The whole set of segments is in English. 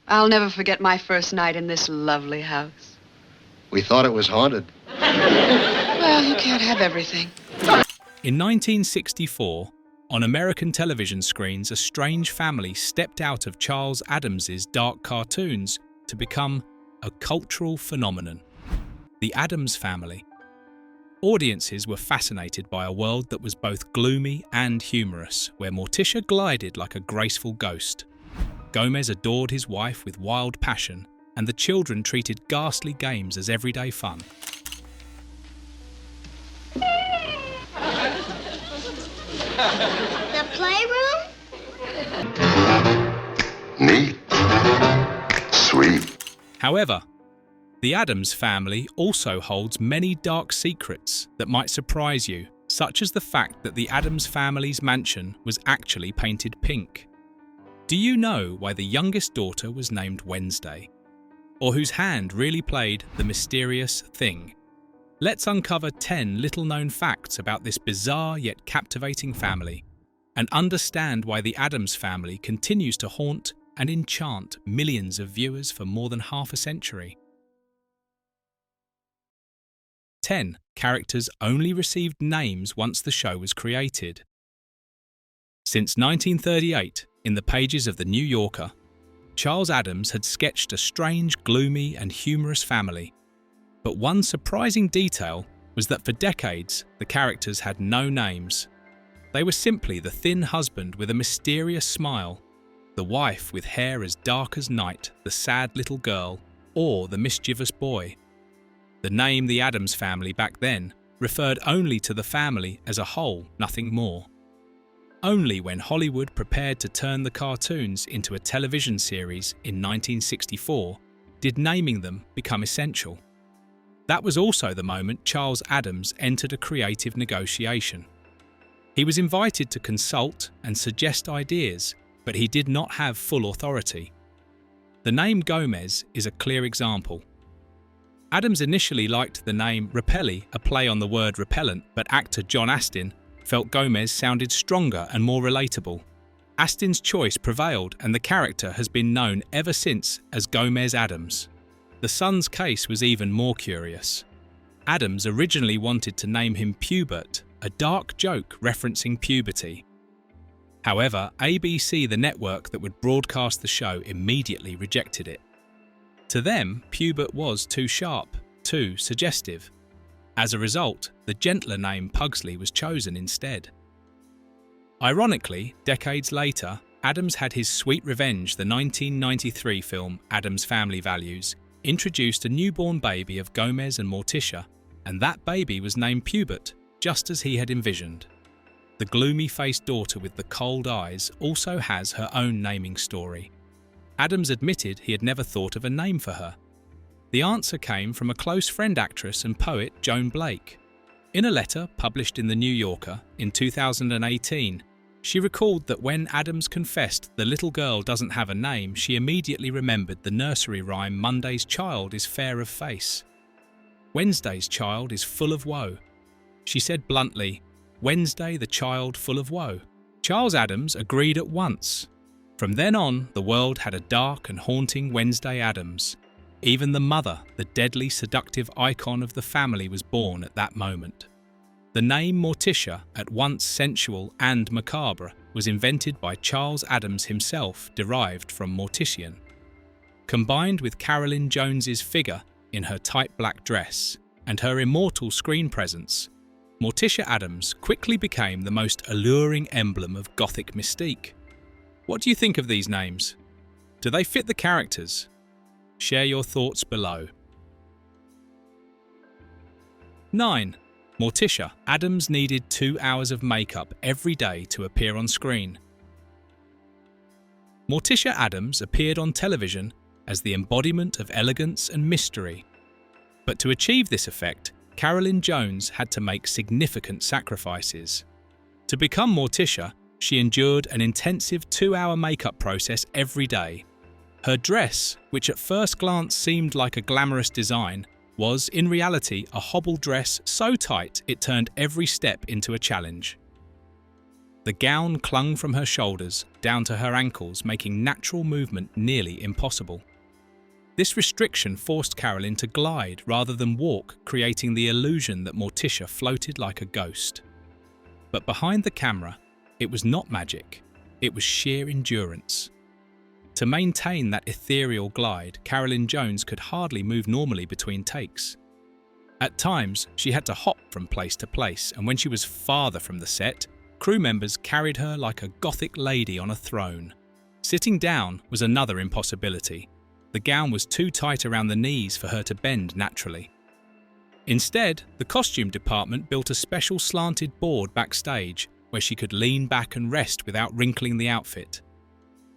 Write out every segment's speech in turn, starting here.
I'll never forget my first night in this lovely house. We thought it was haunted. Well, you can't have everything. In 1964, on American television screens, a strange family stepped out of Charles Addams's dark cartoons to become a cultural phenomenon. The Addams Family. Audiences were fascinated by a world that was both gloomy and humorous, where Morticia glided like a graceful ghost. Gomez adored his wife with wild passion, and the children treated ghastly games as everyday fun. The playroom? Neat. Sweet. However, the Addams Family also holds many dark secrets that might surprise you, such as the fact that the Addams Family's mansion was actually painted pink. Do you know why the youngest daughter was named Wednesday? Or whose hand really played the mysterious thing? Let's uncover 10 little-known facts about this bizarre yet captivating family and understand why the Addams Family continues to haunt and enchant millions of viewers for more than half a century. 10. Characters only received names once the show was created. Since 1938, in the pages of The New Yorker, Charles Addams had sketched a strange, gloomy and humorous family. But one surprising detail was that for decades, the characters had no names. They were simply the thin husband with a mysterious smile, the wife with hair as dark as night, the sad little girl, or the mischievous boy. The name the Addams Family back then referred only to the family as a whole, nothing more. Only when Hollywood prepared to turn the cartoons into a television series in 1964 did naming them become essential. That was also the moment Charles Addams entered a creative negotiation. He was invited to consult and suggest ideas, but he did not have full authority. The name Gomez is a clear example. Addams initially liked the name Repelli, a play on the word repellent, but actor John Astin felt Gomez sounded stronger and more relatable. Astin's choice prevailed, and the character has been known ever since as Gomez Addams. The son's case was even more curious. Addams originally wanted to name him Pubert, a dark joke referencing puberty. However, ABC, the network that would broadcast the show, immediately rejected it. To them, Pubert was too sharp, too suggestive. As a result, the gentler name Pugsley was chosen instead. Ironically, decades later, Addams had his sweet revenge. The 1993 film Addams Family Values introduced a newborn baby of Gomez and Morticia, and that baby was named Pubert, just as he had envisioned. The gloomy-faced daughter with the cold eyes also has her own naming story. Addams admitted he had never thought of a name for her. The answer came from a close friend, actress and poet Joan Blake. In a letter published in The New Yorker in 2018, she recalled that when Addams confessed the little girl doesn't have a name, she immediately remembered the nursery rhyme Monday's child is fair of face. Wednesday's child is full of woe. She said bluntly, Wednesday the child full of woe. Charles Addams agreed at once. From then on, the world had a dark and haunting Wednesday Addams. Even the mother, the deadly seductive icon of the family, was born at that moment. The name Morticia, at once sensual and macabre, was invented by Charles Addams himself, derived from Mortician. Combined with Carolyn Jones's figure in her tight black dress and her immortal screen presence, Morticia Addams quickly became the most alluring emblem of Gothic mystique. What do you think of these names? Do they fit the characters? Share your thoughts below. 9. Morticia. Addams needed 2 hours of makeup every day to appear on screen. Morticia Addams appeared on television as the embodiment of elegance and mystery. But to achieve this effect, Carolyn Jones had to make significant sacrifices. To become Morticia, she endured an intensive 2-hour makeup process every day. Her dress, which at first glance seemed like a glamorous design, was in reality a hobble dress so tight it turned every step into a challenge. The gown clung from her shoulders down to her ankles, making natural movement nearly impossible. This restriction forced Carolyn to glide rather than walk, creating the illusion that Morticia floated like a ghost. But behind the camera, it was not magic, it was sheer endurance. To maintain that ethereal glide, Carolyn Jones could hardly move normally between takes. At times, she had to hop from place to place, and when she was farther from the set, crew members carried her like a gothic lady on a throne. Sitting down was another impossibility. The gown was too tight around the knees for her to bend naturally. Instead, the costume department built a special slanted board backstage where she could lean back and rest without wrinkling the outfit.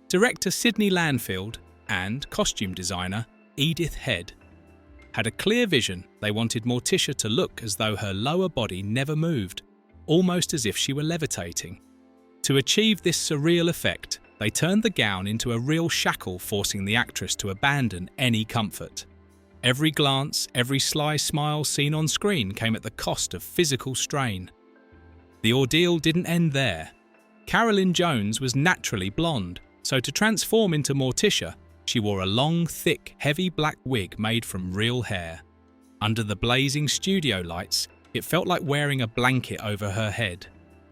Director Sidney Lanfield and costume designer Edith Head had a clear vision. They wanted Morticia to look as though her lower body never moved, almost as if she were levitating. To achieve this surreal effect, they turned the gown into a real shackle, forcing the actress to abandon any comfort. Every glance, every sly smile seen on screen came at the cost of physical strain. The ordeal didn't end there. Carolyn Jones was naturally blonde, so to transform into Morticia, she wore a long, thick, heavy black wig made from real hair. Under the blazing studio lights, it felt like wearing a blanket over her head.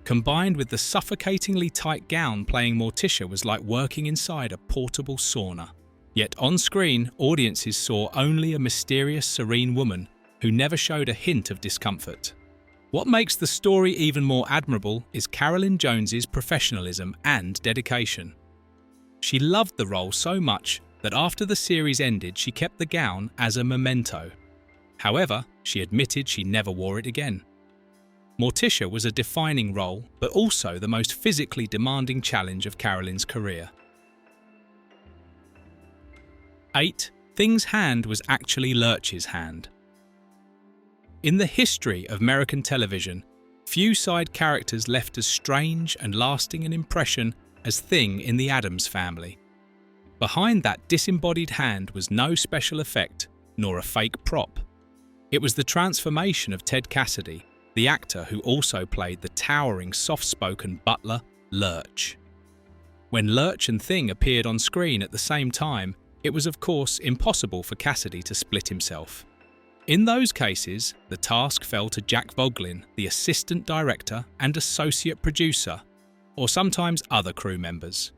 Combined with the suffocatingly tight gown, playing Morticia was like working inside a portable sauna. Yet on screen, audiences saw only a mysterious, serene woman who never showed a hint of discomfort. What makes the story even more admirable is Carolyn Jones's professionalism and dedication. She loved the role so much that after the series ended, she kept the gown as a memento. However, she admitted she never wore it again. Morticia was a defining role, but also the most physically demanding challenge of Carolyn's career. 8. Thing's hand was actually Lurch's hand. In the history of American television, few side characters left as strange and lasting an impression as Thing in the Addams Family. Behind that disembodied hand was no special effect, nor a fake prop. It was the transformation of Ted Cassidy, the actor who also played the towering, soft-spoken butler, Lurch. When Lurch and Thing appeared on screen at the same time, it was of course impossible for Cassidy to split himself. In those cases, the task fell to Jack Voglin, the assistant director and associate producer, or sometimes other crew members.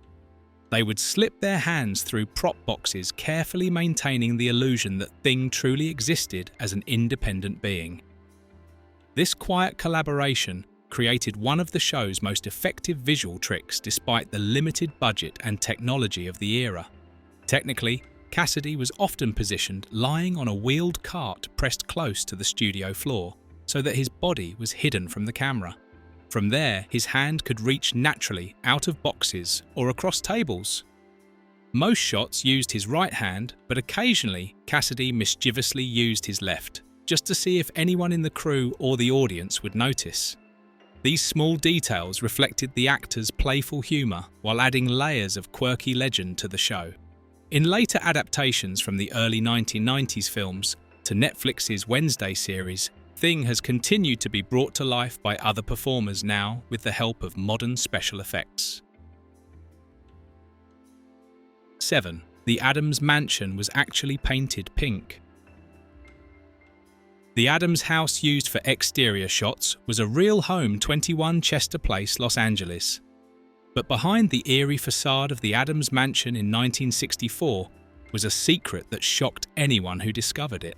They would slip their hands through prop boxes, carefully maintaining the illusion that Thing truly existed as an independent being. This quiet collaboration created one of the show's most effective visual tricks despite the limited budget and technology of the era. Technically, Cassidy was often positioned lying on a wheeled cart pressed close to the studio floor, so that his body was hidden from the camera. From there, his hand could reach naturally out of boxes or across tables. Most shots used his right hand, but occasionally Cassidy mischievously used his left, just to see if anyone in the crew or the audience would notice. These small details reflected the actor's playful humour while adding layers of quirky legend to the show. In later adaptations from the early 1990s films to Netflix's Wednesday series, Thing has continued to be brought to life by other performers now with the help of modern special effects. 7. The Addams mansion was actually painted pink. The Addams house used for exterior shots was a real home, 21 Chester Place, Los Angeles. But behind the eerie facade of the Addams mansion in 1964 was a secret that shocked anyone who discovered it.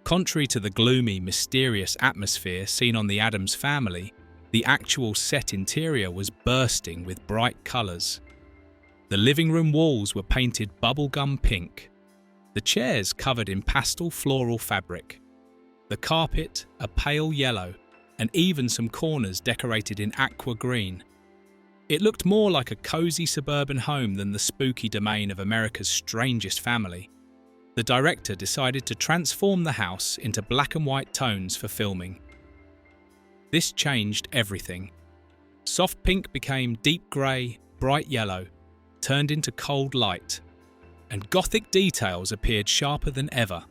Contrary to the gloomy, mysterious atmosphere seen on the Addams Family, the actual set interior was bursting with bright colours. The living room walls were painted bubblegum pink, the chairs covered in pastel floral fabric, the carpet a pale yellow, and even some corners decorated in aqua green. It looked more like a cosy suburban home than the spooky domain of America's strangest family. The director decided to transform the house into black and white tones for filming. This changed everything. Soft pink became deep grey, bright yellow, turned into cold light, and gothic details appeared sharper than ever.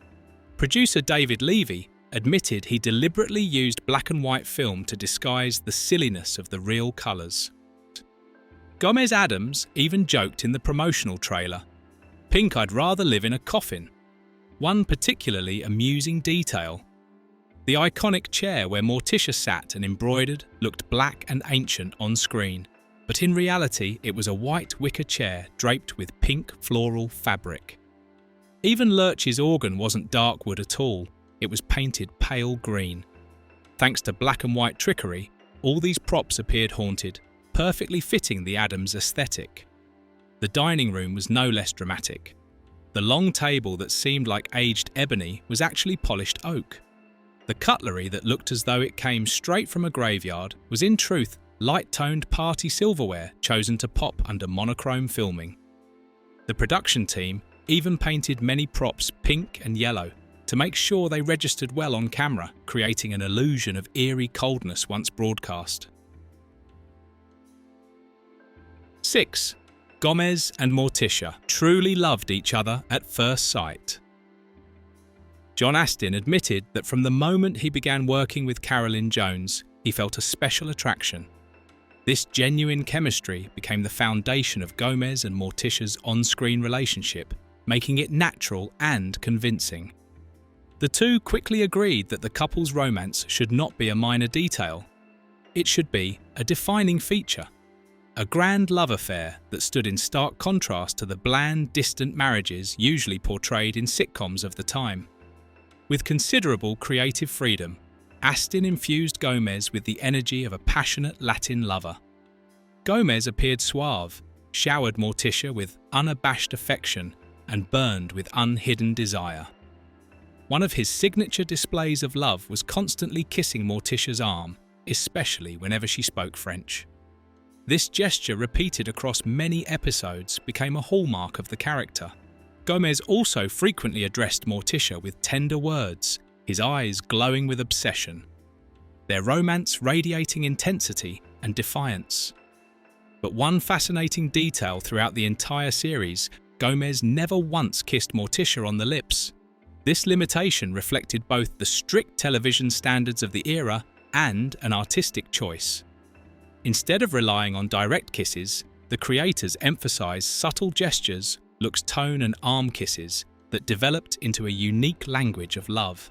Producer David Levy admitted he deliberately used black and white film to disguise the silliness of the real colours. Gomez Addams even joked in the promotional trailer, "Pink, I'd rather live in a coffin." One particularly amusing detail: the iconic chair where Morticia sat and embroidered looked black and ancient on screen, but in reality it was a white wicker chair draped with pink floral fabric. Even Lurch's organ wasn't dark wood at all, it was painted pale green. Thanks to black and white trickery, all these props appeared haunted, perfectly fitting the Addams aesthetic. The dining room was no less dramatic. The long table that seemed like aged ebony was actually polished oak. The cutlery that looked as though it came straight from a graveyard was in truth light-toned party silverware chosen to pop under monochrome filming. The production team even painted many props pink and yellow to make sure they registered well on camera, creating an illusion of eerie coldness once broadcast. 6. Gomez and Morticia truly loved each other at first sight. John Astin admitted that from the moment he began working with Carolyn Jones, he felt a special attraction. This genuine chemistry became the foundation of Gomez and Morticia's on-screen relationship, making it natural and convincing. The two quickly agreed that the couple's romance should not be a minor detail. It should be a defining feature, a grand love affair that stood in stark contrast to the bland, distant marriages usually portrayed in sitcoms of the time. With considerable creative freedom, Astin infused Gomez with the energy of a passionate Latin lover. Gomez appeared suave, showered Morticia with unabashed affection, and burned with unhidden desire. One of his signature displays of love was constantly kissing Morticia's arm, especially whenever she spoke French. This gesture, repeated across many episodes, became a hallmark of the character. Gomez also frequently addressed Morticia with tender words, his eyes glowing with obsession, their romance radiating intensity and defiance. But one fascinating detail throughout the entire series, Gomez never once kissed Morticia on the lips. This limitation reflected both the strict television standards of the era and an artistic choice. Instead of relying on direct kisses, the creators emphasized subtle gestures, looks, tone and arm kisses that developed into a unique language of love.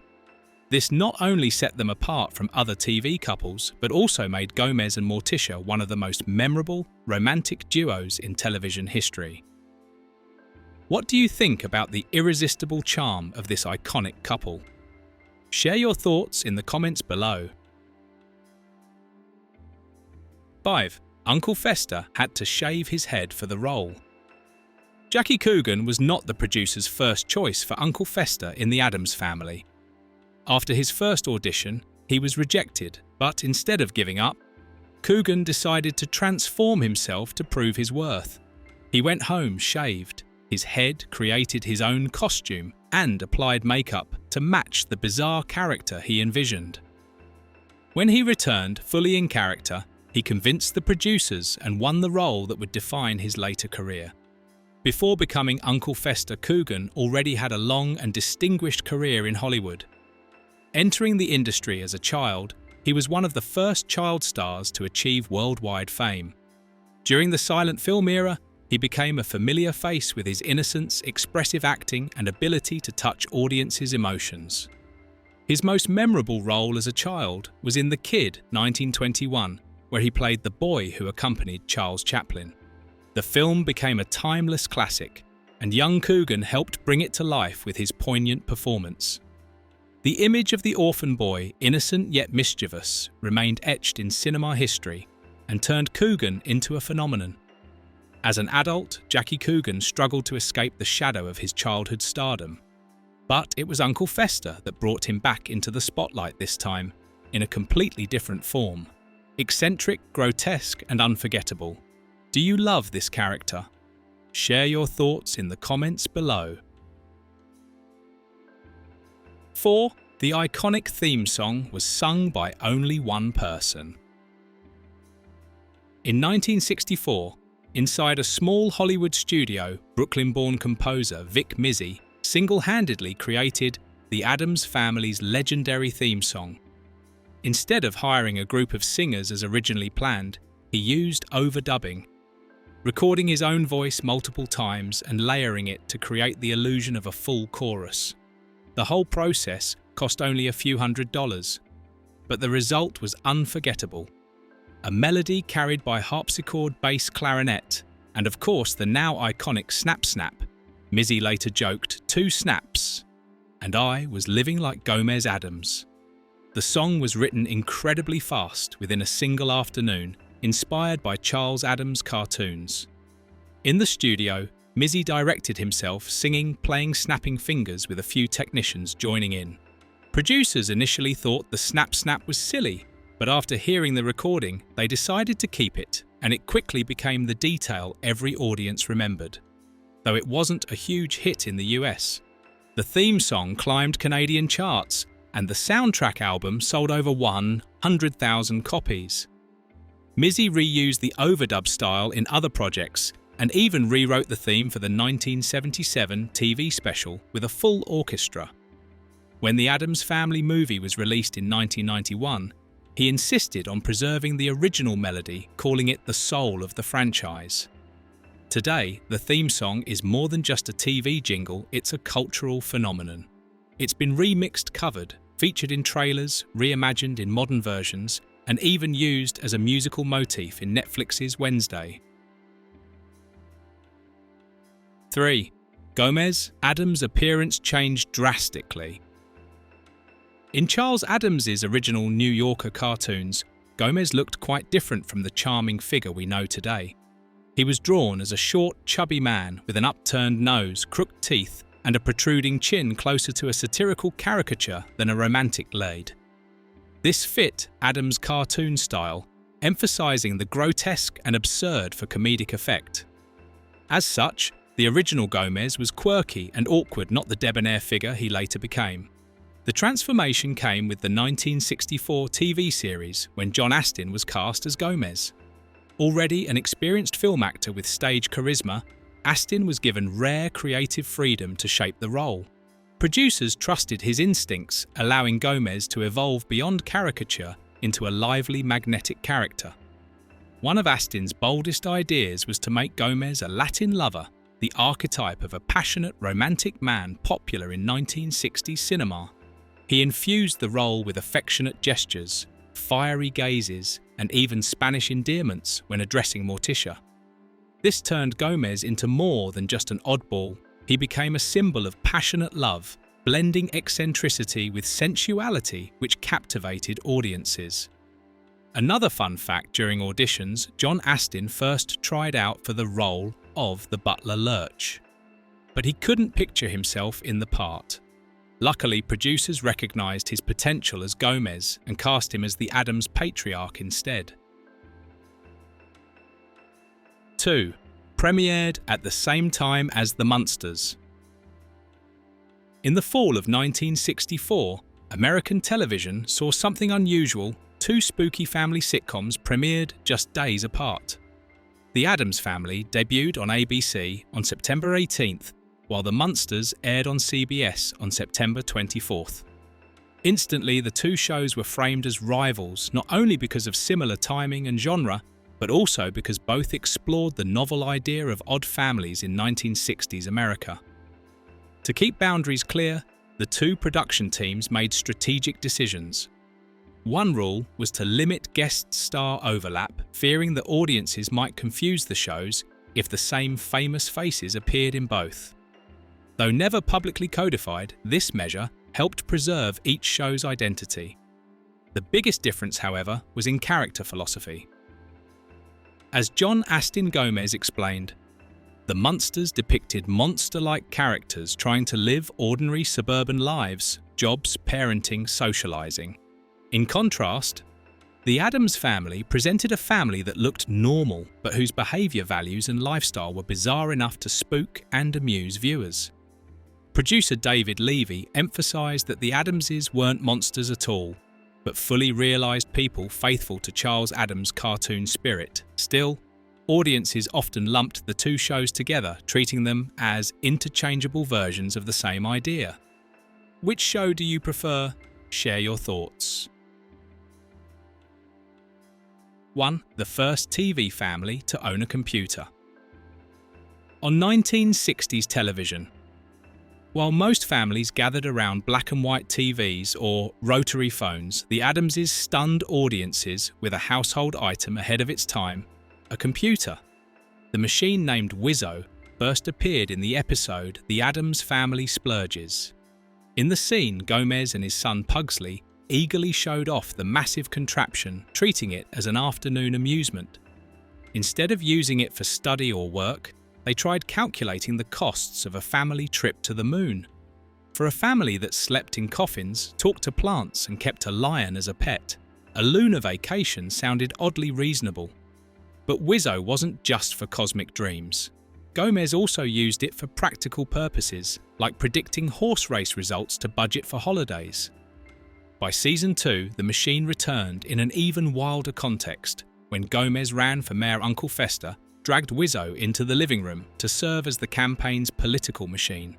This not only set them apart from other TV couples, but also made Gomez and Morticia one of the most memorable, romantic duos in television history. What do you think about the irresistible charm of this iconic couple? Share your thoughts in the comments below. 5. Uncle Fester had to shave his head for the role. Jackie Coogan was not the producer's first choice for Uncle Fester in the Addams Family. After his first audition, he was rejected, but instead of giving up, Coogan decided to transform himself to prove his worth. He went home shaved. His head, created his own costume, and applied makeup to match the bizarre character he envisioned. When he returned fully in character, he convinced the producers and won the role that would define his later career. Before becoming Uncle Fester, Coogan already had a long and distinguished career in Hollywood. Entering the industry as a child, he was one of the first child stars to achieve worldwide fame. During the silent film era, he became a familiar face with his innocence, expressive acting, and ability to touch audiences' emotions. His most memorable role as a child was in The Kid, 1921, where he played the boy who accompanied Charles Chaplin. The film became a timeless classic, and young Coogan helped bring it to life with his poignant performance. The image of the orphan boy, innocent yet mischievous, remained etched in cinema history and turned Coogan into a phenomenon. As an adult, Jackie Coogan struggled to escape the shadow of his childhood stardom. But it was Uncle Fester that brought him back into the spotlight this time, in a completely different form. Eccentric, grotesque, and unforgettable. Do you love this character? Share your thoughts in the comments below. 4. The iconic theme song was sung by only one person. In 1964, inside a small Hollywood studio, Brooklyn-born composer Vic Mizzy single-handedly created the the Addams Family's legendary theme song. Instead of hiring a group of singers as originally planned, he used overdubbing, recording his own voice multiple times and layering it to create the illusion of a full chorus. The whole process cost only a few $100s, but the result was unforgettable. A melody carried by harpsichord bass clarinet, and of course the now iconic snap snap. Mizzy later joked, 2 snaps, and I was living like Gomez Addams. The song was written incredibly fast within a single afternoon, inspired by Charles Addams' cartoons. In the studio, Mizzy directed himself singing, playing snapping fingers with a few technicians joining in. Producers initially thought the snap snap was silly, but after hearing the recording, they decided to keep it, and it quickly became the detail every audience remembered. Though it wasn't a huge hit in the US, the theme song climbed Canadian charts, and the soundtrack album sold over 100,000 copies. Mizzy reused the overdub style in other projects, and even rewrote the theme for the 1977 TV special with a full orchestra. When the Addams Family movie was released in 1991, he insisted on preserving the original melody, calling it the soul of the franchise. Today, the theme song is more than just a TV jingle, it's a cultural phenomenon. It's been remixed, covered, featured in trailers, reimagined in modern versions, and even used as a musical motif in Netflix's Wednesday. 3. Gomez, Addams' appearance changed drastically. In Charles Addams' original New Yorker cartoons, Gomez looked quite different from the charming figure we know today. He was drawn as a short, chubby man with an upturned nose, crooked teeth, and a protruding chin closer to a satirical caricature than a romantic lead. This fit Addams' cartoon style, emphasizing the grotesque and absurd for comedic effect. As such, the original Gomez was quirky and awkward, not the debonair figure he later became. The transformation came with the 1964 TV series when John Astin was cast as Gomez. Already an experienced film actor with stage charisma, Astin was given rare creative freedom to shape the role. Producers trusted his instincts, allowing Gomez to evolve beyond caricature into a lively, magnetic character. One of Astin's boldest ideas was to make Gomez a Latin lover, the archetype of a passionate, romantic man popular in 1960s cinema. He infused the role with affectionate gestures, fiery gazes, and even Spanish endearments when addressing Morticia. This turned Gomez into more than just an oddball. He became a symbol of passionate love, blending eccentricity with sensuality which captivated audiences. Another fun fact: during auditions, John Astin first tried out for the role of the butler Lurch, but he couldn't picture himself in the part. Luckily, producers recognized his potential as Gomez and cast him as the Addams patriarch instead. 2. Premiered at the same time as the Munsters. In the fall of 1964, American television saw something unusual. 2 spooky family sitcoms premiered just days apart. The Addams Family debuted on ABC on September 18th, while the Munsters aired on CBS on September 24th. Instantly, the 2 shows were framed as rivals, not only because of similar timing and genre, but also because both explored the novel idea of odd families in 1960s America. To keep boundaries clear, the 2 production teams made strategic decisions. One rule was to limit guest star overlap, fearing that audiences might confuse the shows if the same famous faces appeared in both. Though never publicly codified, this measure helped preserve each show's identity. The biggest difference, however, was in character philosophy. As John Astin Gomez explained, the Munsters depicted monster-like characters trying to live ordinary suburban lives, jobs, parenting, socializing. In contrast, the Addams Family presented a family that looked normal, but whose behavior, values, and lifestyle were bizarre enough to spook and amuse viewers. Producer David Levy emphasized that the Addamses weren't monsters at all, but fully realized people faithful to Charles Addams' cartoon spirit. Still, audiences often lumped the 2 shows together, treating them as interchangeable versions of the same idea. Which show do you prefer? Share your thoughts. 1. The first TV family to own a computer. On 1960s television, while most families gathered around black and white TVs or rotary phones, the Addamses stunned audiences with a household item ahead of its time, a computer. The machine named Wizzo first appeared in the episode The Addams Family Splurges. In the scene, Gomez and his son Pugsley eagerly showed off the massive contraption, treating it as an afternoon amusement. Instead of using it for study or work, they tried calculating the costs of a family trip to the moon. For a family that slept in coffins, talked to plants and kept a lion as a pet, a lunar vacation sounded oddly reasonable. But Wizzo wasn't just for cosmic dreams. Gomez also used it for practical purposes, like predicting horse race results to budget for holidays. By season 2, the machine returned in an even wilder context, when Gomez ran for Mayor Uncle Fester, dragged Wizzo into the living room to serve as the campaign's political machine.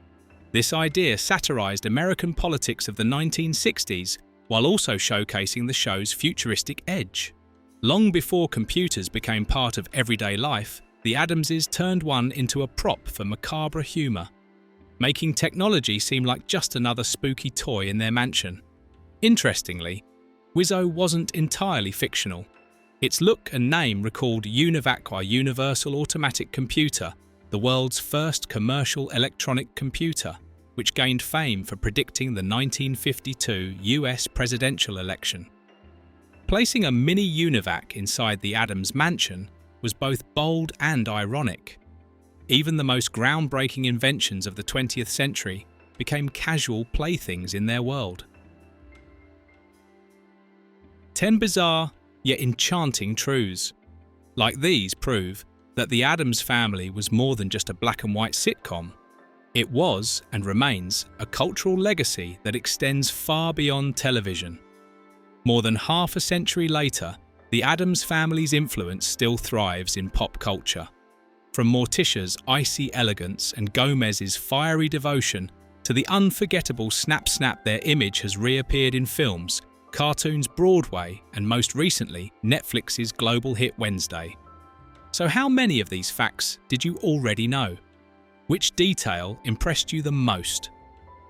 This idea satirized American politics of the 1960s, while also showcasing the show's futuristic edge. Long before computers became part of everyday life, the Addamses turned one into a prop for macabre humour, making technology seem like just another spooky toy in their mansion. Interestingly, Wizzo wasn't entirely fictional. Its look and name recalled Univacqua Universal Automatic Computer, the world's first commercial electronic computer, which gained fame for predicting the 1952 US presidential election. Placing a mini Univac inside the Addams mansion was both bold and ironic. Even the most groundbreaking inventions of the 20th century became casual playthings in their world. 10 bizarre, yet enchanting truths. Like these prove that the Addams Family was more than just a black and white sitcom. It was, and remains, a cultural legacy that extends far beyond television. More than half a century later, the Addams Family's influence still thrives in pop culture. From Morticia's icy elegance and Gomez's fiery devotion to the unforgettable snap their image has reappeared in films, cartoons, Broadway, and most recently, Netflix's global hit Wednesday. So how many of these facts did you already know? Which detail impressed you the most?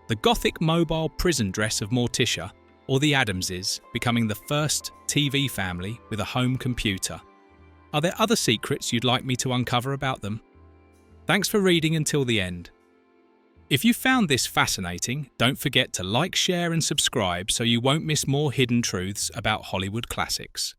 The gothic mobile prison dress of Morticia, or the Addamses becoming the first TV family with a home computer? Are there other secrets you'd like me to uncover about them? Thanks for reading until the end. If you found this fascinating, don't forget to like, share and subscribe so you won't miss more hidden truths about Hollywood classics.